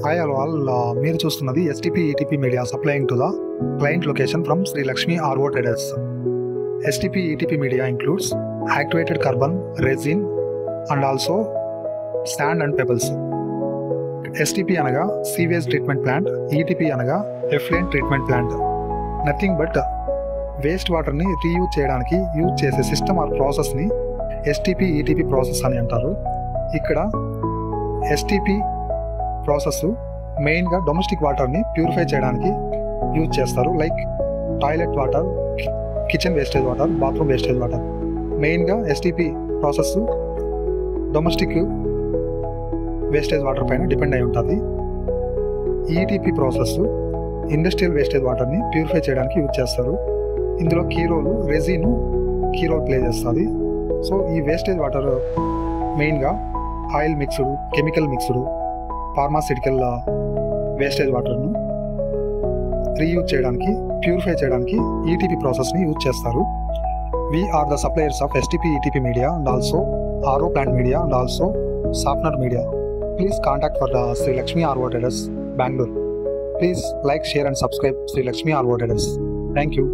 Hi all, మీరు చూస్తున్నది STP ETP Media supplying to the client location from Sri Lakshmi RO Traders. STP ETP Media includes activated carbon, resin and also sand and pebbles. STP అనగా sewage treatment plant, ETP అనగా effluent treatment plant. Nothing but waste వాటర్ని reuse చేయడానికి use చేసే system are ప్రాసెస్ని STP ETP process అని అంటారు. ఇక్కడ STP process మెయిన్గా డొమెస్టిక్ వాటర్ని ప్యూరిఫై చేయడానికి యూజ్ చేస్తారు. Like toilet water, kitchen wastage water, bathroom wastage water. మెయిన్గా STP process domestic wastage water పైన డిపెండ్ అయి ఉంటుంది. ETP ప్రాసెస్ ఇండస్ట్రియల్ వేస్టేజ్ వాటర్ని ప్యూరిఫై చేయడానికి యూజ్ చేస్తారు. ఇందులో రెజిన్ కీ రోల్ ప్లే చేస్తుంది. సో ఈ వేస్టేజ్ వాటర్ మెయిన్గా oil mixed, chemical mixed, pharmaceutical wastage వాటర్ను రీయూజ్ చేయడానికి, ప్యూరిఫై చేయడానికి ETP ప్రాసెస్ని యూజ్ చేస్తారు. We are the suppliers of STP ETP media and also RO plant media and also softener media. Please contact for the Sri Lakshmi RO Traders, Bangalore. Please like, share and subscribe Sri Lakshmi RO Traders. Thank you.